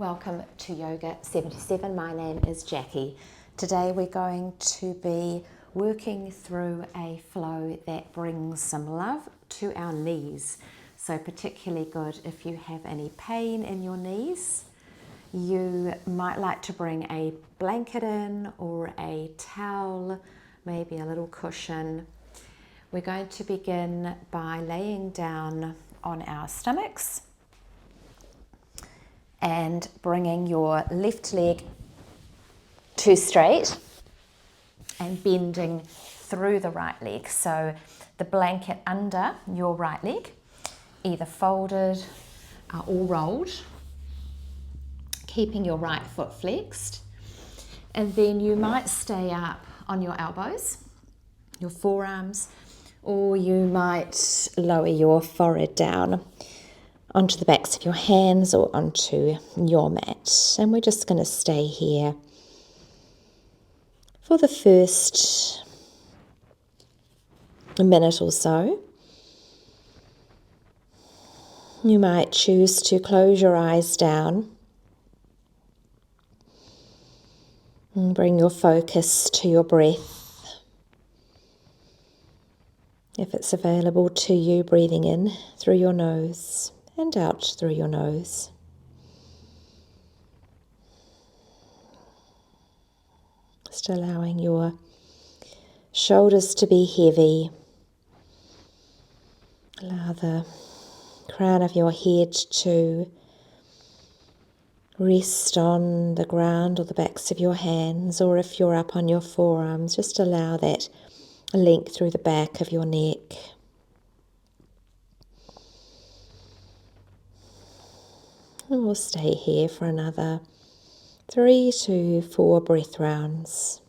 Welcome to Yoga 77. My name is Jackie. Today we're going to be working through a flow that brings some love to our knees. So particularly good if you have any pain in your knees. You might like to bring a blanket in or a towel, maybe a little cushion. We're going to begin by laying down on our stomachs and bringing your left leg to straight and bending through the right leg. So the blanket under your right leg, either folded or rolled, keeping your right foot flexed. And then you might stay up on your elbows, your forearms, or you might lower your forehead down onto the backs of your hands or onto your mat. And we're just going to stay here for the first minute or so. You might choose to close your eyes down and bring your focus to your breath. If it's available to you, breathing in through your nose and out through your nose. Just allowing your shoulders to be heavy. Allow the crown of your head to rest on the ground or the backs of your hands, or if you're up on your forearms, just allow that length through the back of your neck. And we'll stay here for another 3 to 4 breath rounds.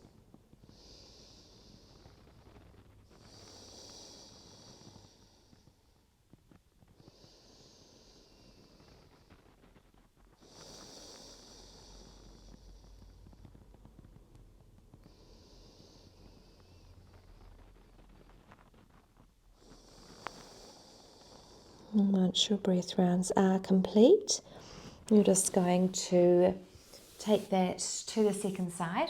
And once your breath rounds are complete, you're just going to take that to the second side.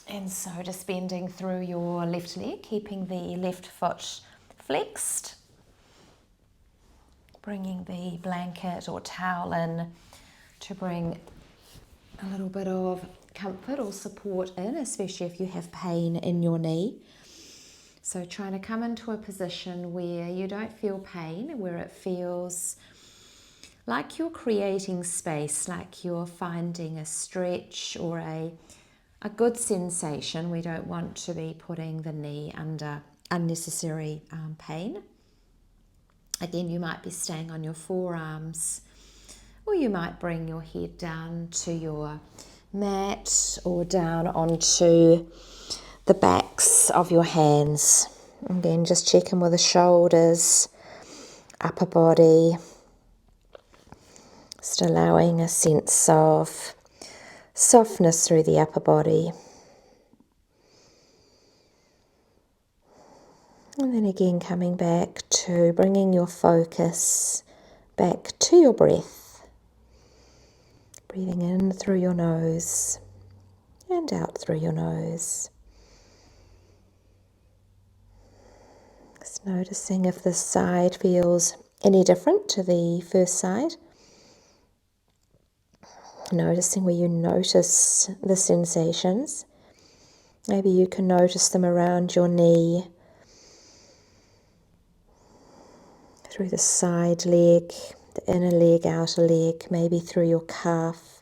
And so just bending through your left leg, keeping the left foot flexed. Bringing the blanket or towel in to bring a little bit of comfort or support in, especially if you have pain in your knee. So trying to come into a position where you don't feel pain, where it feels like you're creating space, like you're finding a stretch or a good sensation. We don't want to be putting the knee under unnecessary pain. Again, you might be staying on your forearms, or you might bring your head down to your mat or down onto the backs of your hands. Again, just checking with the shoulders, upper body, just allowing a sense of softness through the upper body. And then again coming back to bringing your focus back to your breath. Breathing in through your nose and out through your nose. Just noticing if this side feels any different to the first side. Noticing where you notice the sensations. Maybe you can notice them around your knee, through the side leg, the inner leg, outer leg, maybe through your calf,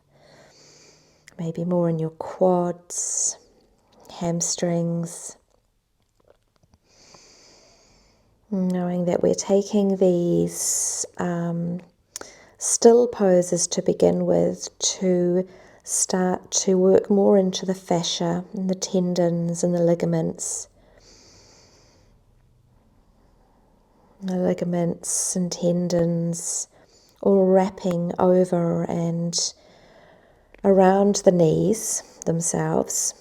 maybe more in your quads, hamstrings. Knowing that we're taking these still poses to begin with to start to work more into the fascia and the tendons and the ligaments. The ligaments and tendons all wrapping over and around the knees themselves,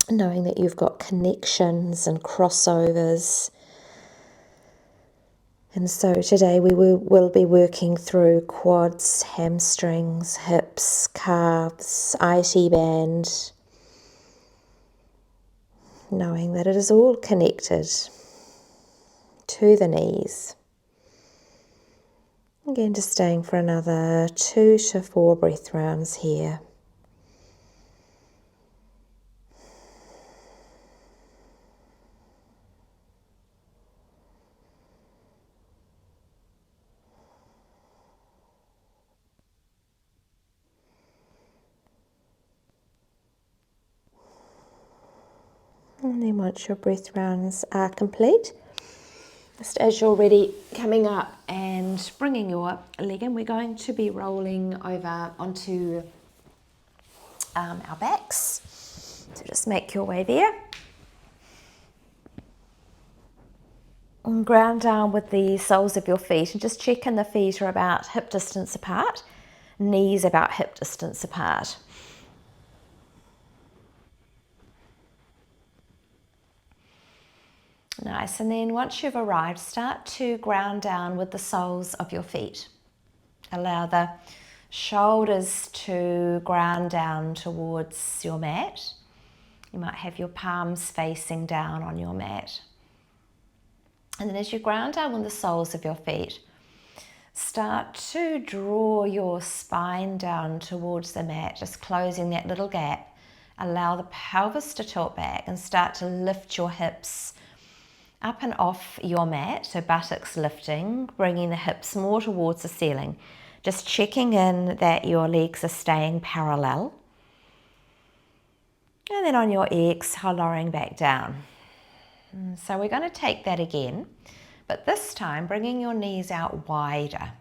knowing that you've got connections and crossovers And so today we will be working through quads, hamstrings, hips, calves, IT band, knowing that it is all connected to the knees. Again, just staying for another 2 to 4 breath rounds here. And then once your breath rounds are complete, just as you're ready, coming up and bringing your leg in, we're going to be rolling over onto our backs. So just make your way there. And ground down with the soles of your feet and just check in the feet are about hip distance apart, knees about hip distance apart. Nice, and then once you've arrived, start to ground down with the soles of your feet. Allow the shoulders to ground down towards your mat. You might have your palms facing down on your mat. And then as you ground down with the soles of your feet, start to draw your spine down towards the mat, just closing that little gap. Allow the pelvis to tilt back and start to lift your hips up and off your mat, so buttocks lifting, bringing the hips more towards the ceiling. Just checking in that your legs are staying parallel. And then on your exhale, lowering back down. So we're going to take that again, but this time bringing your knees out wider.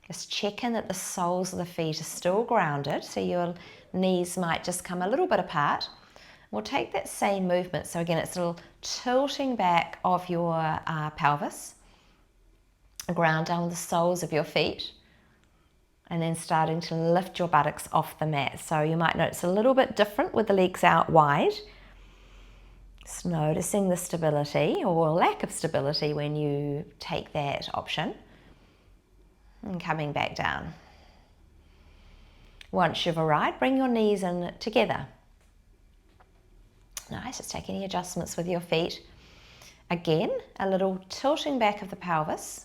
Just check in that the soles of the feet are still grounded, so your knees might just come a little bit apart. We'll take that same movement. So again, it's a little tilting back of your pelvis, ground down with the soles of your feet, and then starting to lift your buttocks off the mat. So you might notice a little bit different with the legs out wide. Just noticing the stability or lack of stability when you take that option. And coming back down. Once you've arrived, bring your knees in together. Nice, just take any adjustments with your feet. Again, a little tilting back of the pelvis.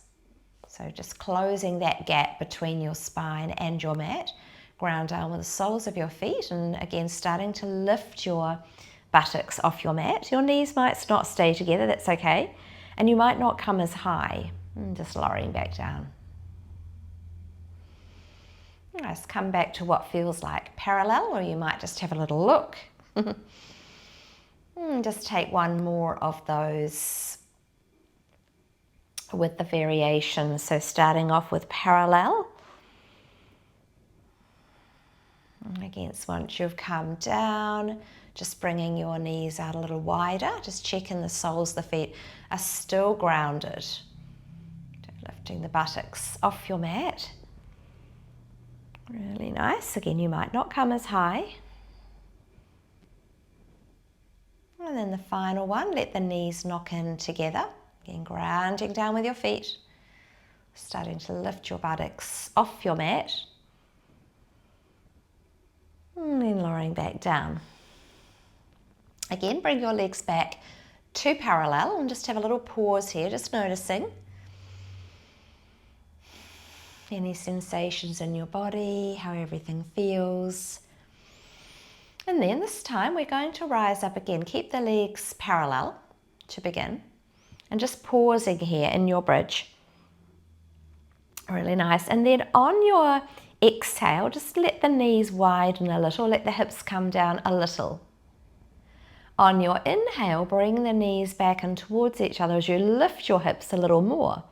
So just closing that gap between your spine and your mat. Ground down with the soles of your feet, and again starting to lift your buttocks off your mat. Your knees might not stay together, that's okay. And you might not come as high. And just lowering back down. Nice, come back to what feels like parallel, or you might just have a little look. Just take one more of those with the variations. So starting off with parallel. And again, once you've come down, just bringing your knees out a little wider. Just checking the soles of the feet are still grounded. Lifting the buttocks off your mat. Really nice. Again, you might not come as high. And then the final one, let the knees knock in together. Again, grounding down with your feet. Starting to lift your buttocks off your mat. And then lowering back down. Again, bring your legs back to parallel and just have a little pause here, just noticing any sensations in your body, how everything feels. And then this time we're going to rise up again. Keep the legs parallel to begin. And just pausing here in your bridge. Really nice. And then on your exhale, just let the knees widen a little, let the hips come down a little. On your inhale, bring the knees back and towards each other as you lift your hips a little more.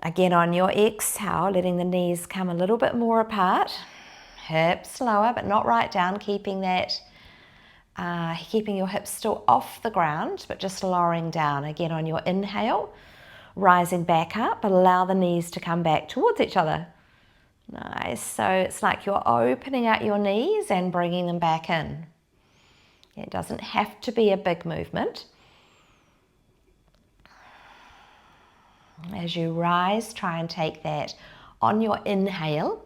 Again, on your exhale, letting the knees come a little bit more apart. Hips lower, but not right down, keeping that, keeping your hips still off the ground, but just lowering down. Again, on your inhale, rising back up, allow the knees to come back towards each other. Nice, so it's like you're opening out your knees and bringing them back in. It doesn't have to be a big movement. As you rise, try and take that on your inhale.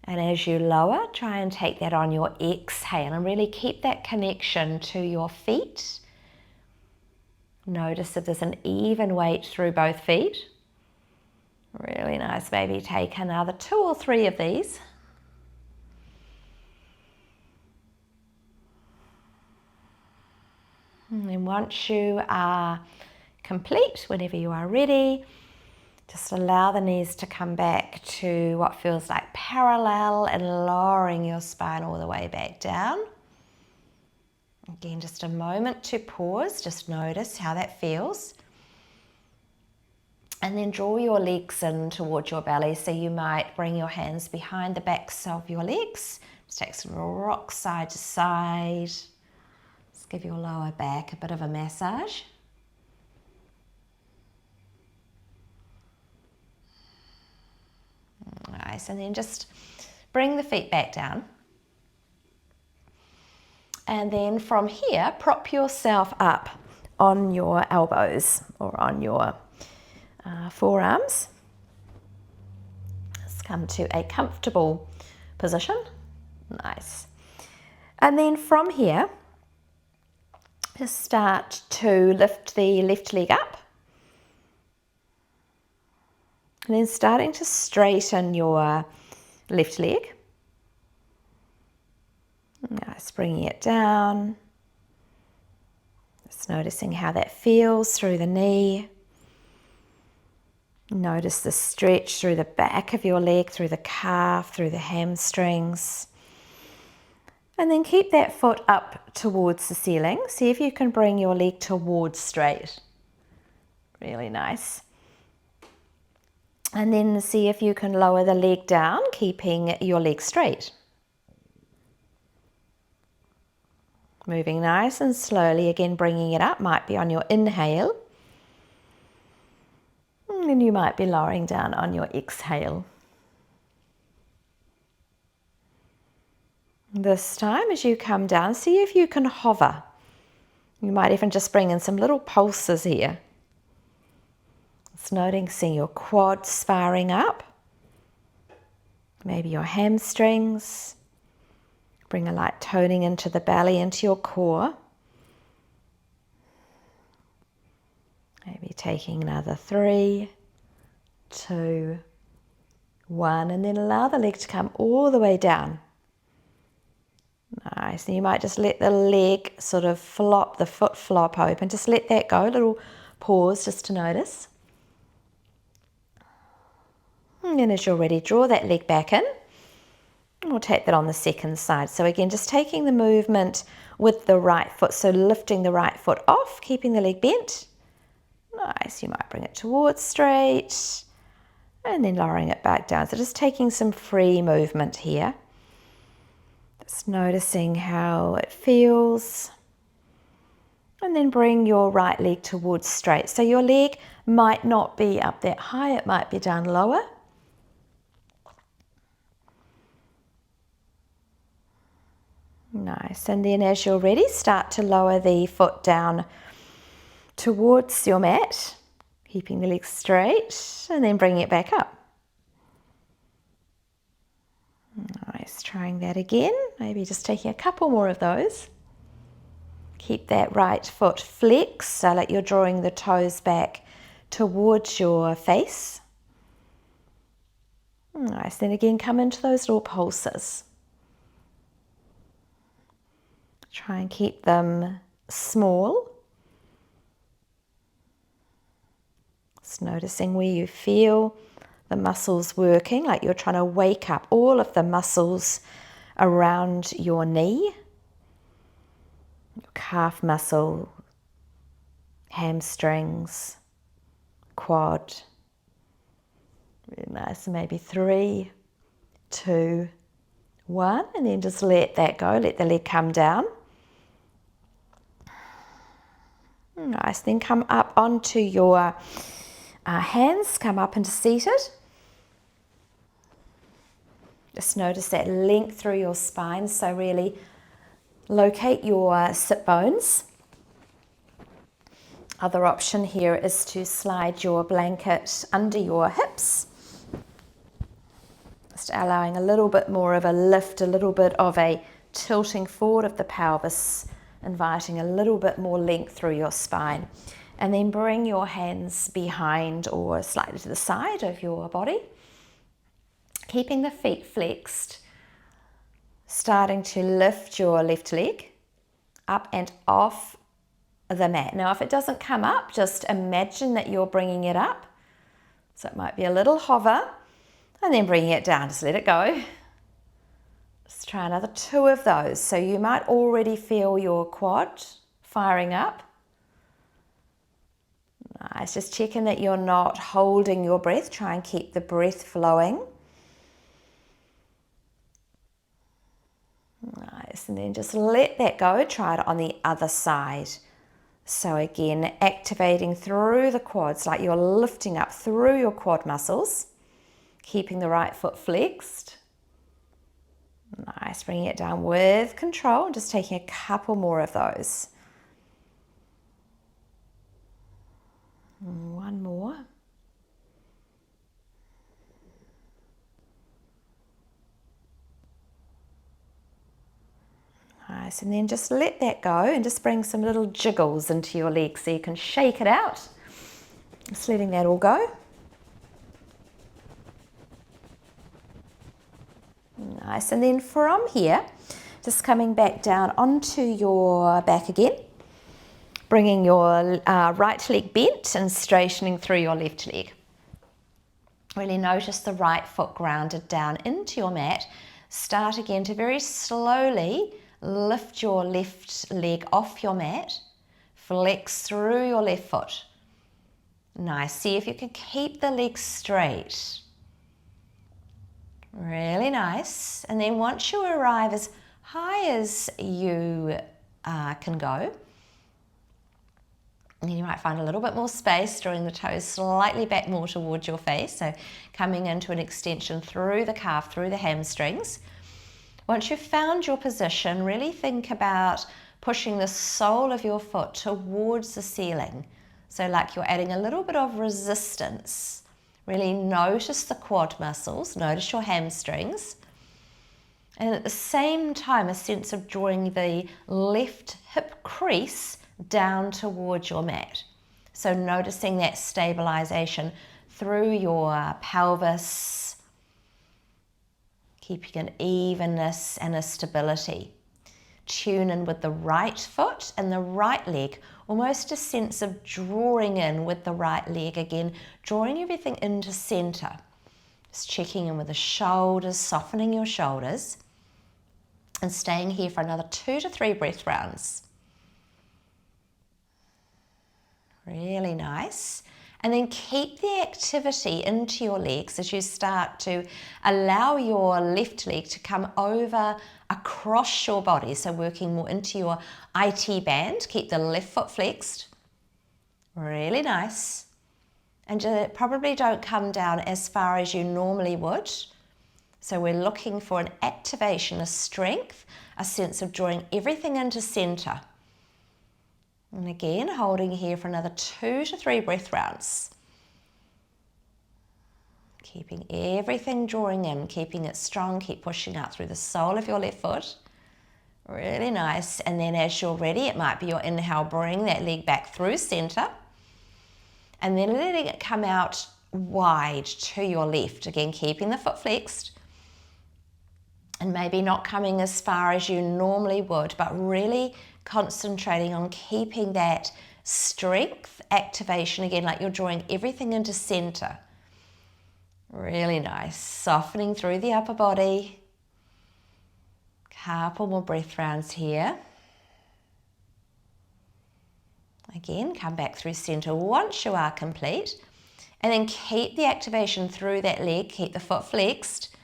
And as you lower, try and take that on your exhale and really keep that connection to your feet. Notice if there's an even weight through both feet. Really nice. Maybe take another 2 or 3 of these. And then once you are complete, whenever you are ready, just allow the knees to come back to what feels like parallel and lowering your spine all the way back down. Again, just a moment to pause, just notice how that feels. And then draw your legs in towards your belly. So you might bring your hands behind the backs of your legs. Just take some rock side to side. Just give your lower back a bit of a massage. Nice, and then just bring the feet back down. And then from here, prop yourself up on your elbows or on your forearms. Let's come to a comfortable position. Nice. And then from here, just start to lift the left leg up. And then starting to straighten your left leg. Nice, bringing it down. Just noticing how that feels through the knee. Notice the stretch through the back of your leg, through the calf, through the hamstrings. And then keep that foot up towards the ceiling. See if you can bring your leg towards straight. Really nice. And then see if you can lower the leg down, keeping your leg straight. Moving nice and slowly, again bringing it up, might be on your inhale. And then you might be lowering down on your exhale. This time as you come down, see if you can hover. You might even just bring in some little pulses here. It's noticing your quads firing up. Maybe your hamstrings. Bring a light toning into the belly, into your core. Maybe taking another 3, 2, 1, and then allow the leg to come all the way down. Nice. And you might just let the leg sort of flop, the foot flop open. Just let that go. A little pause just to notice. And then as you're ready, draw that leg back in. And we'll take that on the second side. So again, just taking the movement with the right foot. So lifting the right foot off, keeping the leg bent. Nice. You might bring it towards straight. And then lowering it back down. So just taking some free movement here. Just noticing how it feels. And then bring your right leg towards straight. So your leg might not be up that high. It might be down lower. Nice. And then as you're ready, start to lower the foot down towards your mat, keeping the legs straight, and then bringing it back up. Nice. Trying that again. Maybe just taking a couple more of those. Keep that right foot flexed so that you're drawing the toes back towards your face. Nice. Then again, come into those little pulses. Try and keep them small. Just noticing where you feel the muscles working, like you're trying to wake up all of the muscles around your knee, your calf muscle, hamstrings, quad. Really nice. Maybe 3, 2, 1, and then just let that go. Let the leg come down. Nice. Then come up onto your hands. Come up into seated. Just notice that length through your spine. So really locate your sit bones. Other option here is to slide your blanket under your hips, just allowing a little bit more of a lift, a little bit of a tilting forward of the pelvis, inviting a little bit more length through your spine. And then bring your hands behind or slightly to the side of your body, keeping the feet flexed, starting to lift your left leg up and off the mat. Now, if it doesn't come up, just imagine that you're bringing it up. So it might be a little hover and then bringing it down, just let it go. Just try another 2 of those. So you might already feel your quad firing up. Nice, just checking that you're not holding your breath. Try and keep the breath flowing. Nice, and then just let that go. Try it on the other side. So again, activating through the quads, like you're lifting up through your quad muscles, keeping the right foot flexed. Nice, bringing it down with control and just taking a couple more of those. One more. Nice, and then just let that go and just bring some little jiggles into your legs so you can shake it out. Just letting that all go. Nice, and then from here, just coming back down onto your back again. Bringing your right leg bent and straightening through your left leg. Really notice the right foot grounded down into your mat. Start again to very slowly lift your left leg off your mat. Flex through your left foot. Nice. See if you can keep the leg straight. Really nice. And then once you arrive as high as you can go, and you might find a little bit more space, drawing the toes slightly back more towards your face. So coming into an extension through the calf, through the hamstrings. Once you've found your position, really think about pushing the sole of your foot towards the ceiling. So like you're adding a little bit of resistance. Really notice the quad muscles, notice your hamstrings. And at the same time, a sense of drawing the left hip crease down towards your mat. So noticing that stabilization through your pelvis, keeping an evenness and a stability. Tune in with the right foot and the right leg, almost a sense of drawing in with the right leg again, drawing everything into center. Just checking in with the shoulders, softening your shoulders, and staying here for another 2 to 3 breath rounds. Really nice. And then keep the activity into your legs as you start to allow your left leg to come over across your body. So working more into your IT band. Keep the left foot flexed. Really nice. And probably don't come down as far as you normally would. So we're looking for an activation, a strength, a sense of drawing everything into center. And again, holding here for another 2 to 3 breath rounds. Keeping everything drawing in, keeping it strong, keep pushing out through the sole of your left foot. Really nice. And then as you're ready, it might be your inhale, bring that leg back through center. And then letting it come out wide to your left. Again, keeping the foot flexed. And maybe not coming as far as you normally would, but really concentrating on keeping that strength activation again, like you're drawing everything into center. Really nice. Softening through the upper body. Couple more breath rounds here. Again, come back through center once you are complete. And then keep the activation through that leg. Keep the foot flexed,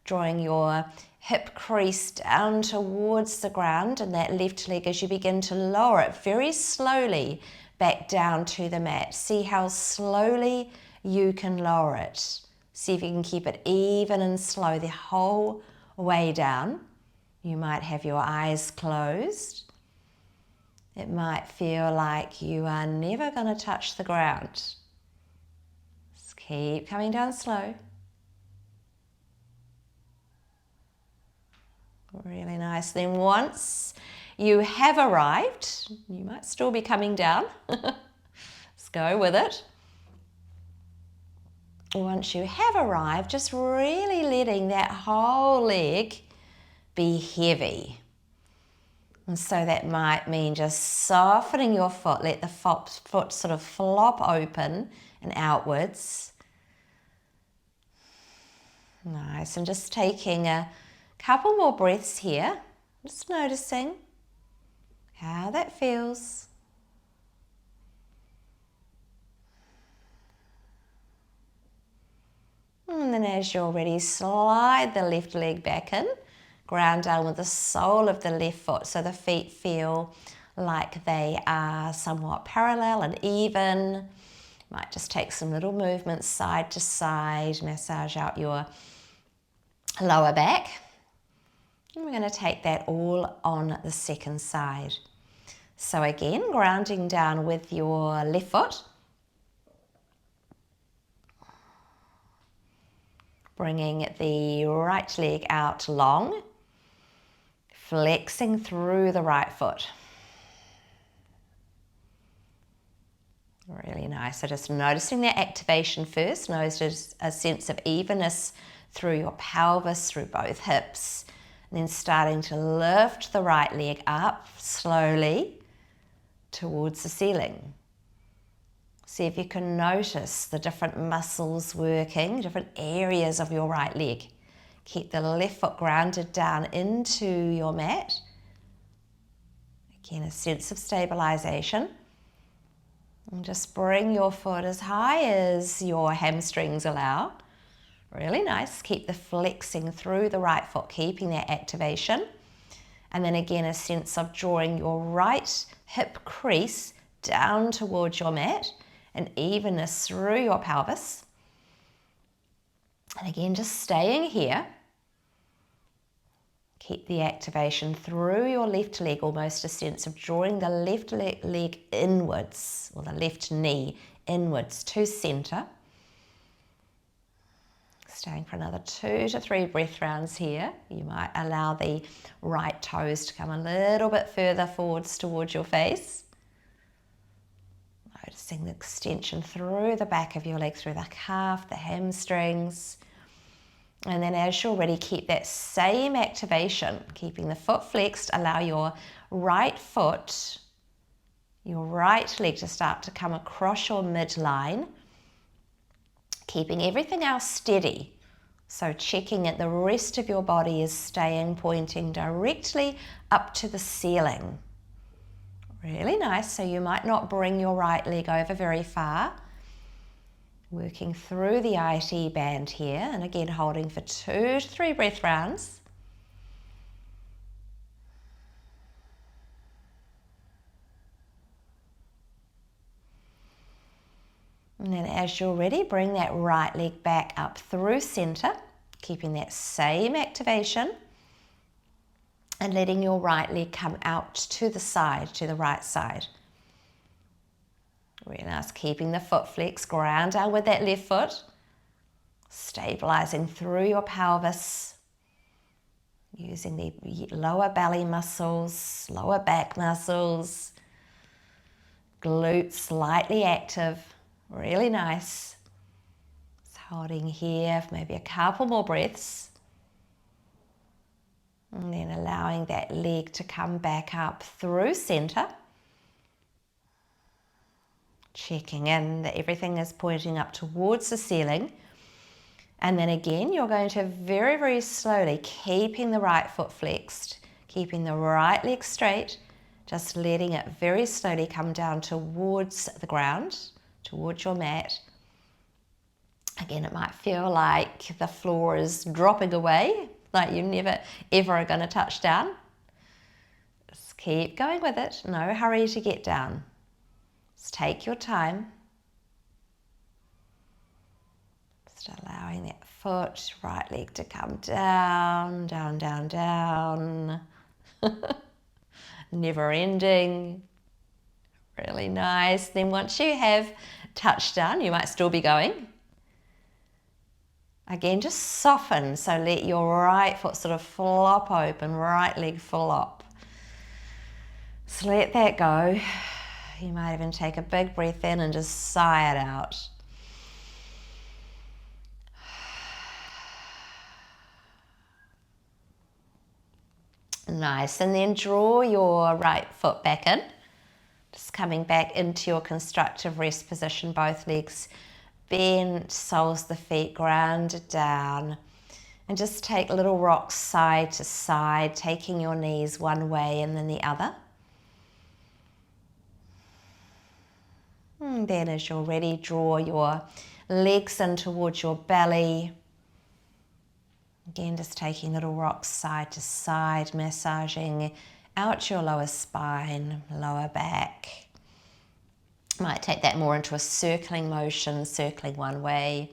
drawing your hip crease down towards the ground and that left leg as you begin to lower it very slowly back down to the mat. See how slowly you can lower it. See if you can keep it even and slow the whole way down. You might have your eyes closed. It might feel like you are never going to touch the ground. Just keep coming down slow. Really nice. Then once you have arrived, you might still be coming down. Let's go with it. Once you have arrived, just really letting that whole leg be heavy. And so that might mean just softening your foot, let the foot sort of flop open and outwards. Nice, and just taking a couple more breaths here, just noticing how that feels. And then as you're ready, slide the left leg back in. Ground down with the sole of the left foot so the feet feel like they are somewhat parallel and even. Might just take some little movements side to side, massage out your lower back. And we're going to take that all on the second side. So again, grounding down with your left foot. Bringing the right leg out long. Flexing through the right foot. Really nice. So just noticing that activation first. Notice a sense of evenness through your pelvis, through both hips. And then starting to lift the right leg up slowly towards the ceiling. See if you can notice the different muscles working, different areas of your right leg. Keep the left foot grounded down into your mat. Again, a sense of stabilization. And just bring your foot as high as your hamstrings allow. Really nice. Keep the flexing through the right foot, keeping that activation. And then again, a sense of drawing your right hip crease down towards your mat and evenness through your pelvis. And again, just staying here. Keep the activation through your left leg, almost a sense of drawing the left leg inwards, or the left knee inwards to center. Staying for another 2 to 3 breath rounds here. You might allow the right toes to come a little bit further forwards towards your face. Noticing the extension through the back of your leg, through the calf, the hamstrings. And then as you're ready, keep that same activation, keeping the foot flexed. Allow your right foot, your right leg to start to come across your midline, keeping everything else steady. So checking that the rest of your body is staying pointing directly up to the ceiling. Really nice. So you might not bring your right leg over very far. Working through the IT band here, and again holding for 2 to 3 breath rounds. And then as you're ready, bring that right leg back up through center, keeping that same activation and letting your right leg come out to the side, to the right side. Really nice, keeping the foot flex, ground down with that left foot, stabilizing through your pelvis, using the lower belly muscles, lower back muscles, glutes slightly active, really nice. Just holding here for maybe a couple more breaths. And then allowing that leg to come back up through center. Checking in that everything is pointing up towards the ceiling. And then again, you're going to very, very slowly, keeping the right foot flexed, keeping the right leg straight, just letting it very slowly come down towards the ground, towards your mat. Again, it might feel like the floor is dropping away, like you're never, ever are going to touch down. Just keep going with it. No hurry to get down. Just take your time. Just allowing that foot, right leg to come down, down, down, down. Never ending. Really nice. Then once you have touched down, you might still be going. Again, just soften, so let your right foot sort of flop open, right leg flop. So let that go. You might even take a big breath in and just sigh it out. Nice, and then draw your right foot back in. Just coming back into your constructive rest position, both legs bent, soles of the feet grounded down. And just take little rocks side to side, taking your knees one way and then the other. And then as you're ready, draw your legs in towards your belly. Again, just taking little rocks side to side, massaging out your lower spine, lower back. Might take that more into a circling motion, circling one way,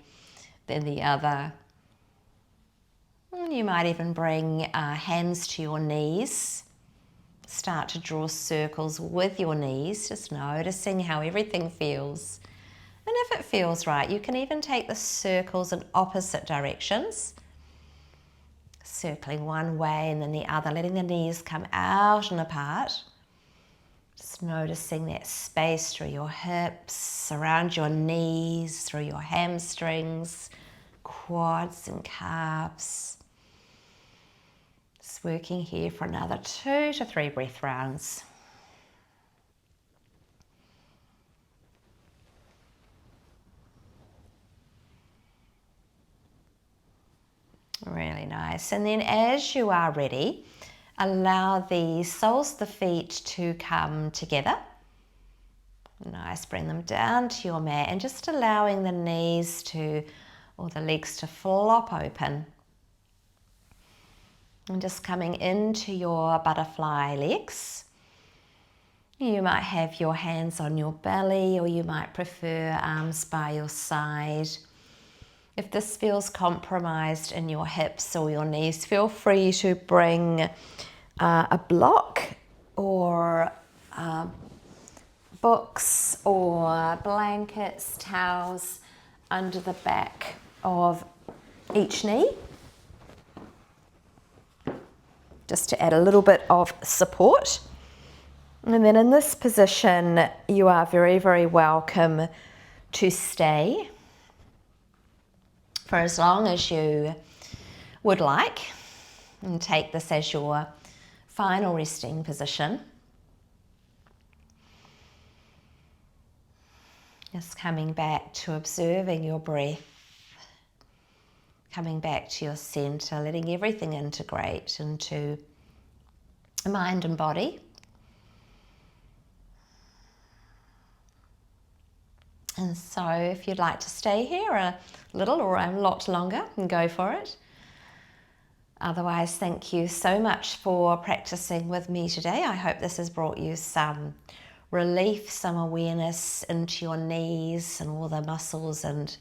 then the other. And you might even bring hands to your knees. Start to draw circles with your knees, just noticing how everything feels. And if it feels right, you can even take the circles in opposite directions. Circling one way and then the other, letting the knees come out and apart. Just noticing that space through your hips, around your knees, through your hamstrings, quads and calves. Just working here for another 2 to 3 breath rounds. Really nice. And then as you are ready, allow the soles of the feet to come together. Nice, bring them down to your mat and just allowing the knees to, or the legs to flop open. And just coming into your butterfly legs. You might have your hands on your belly, or you might prefer arms by your side. If this feels compromised in your hips or your knees, feel free to bring a block or books or blankets, towels under the back of each knee, just to add a little bit of support. And then in this position, you are very, very welcome to stay for as long as you would like, and take this as your final resting position. Just coming back to observing your breath, coming back to your center, letting everything integrate into mind and body. And so if you'd like to stay here a little or a lot longer, then go for it. Otherwise, thank you so much for practicing with me today. I hope this has brought you some relief, some awareness into your knees and all the muscles and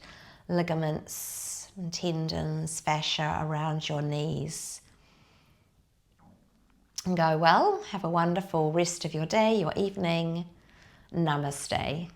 ligaments and tendons, fascia around your knees. And go well. Have a wonderful rest of your day, your evening. Namaste.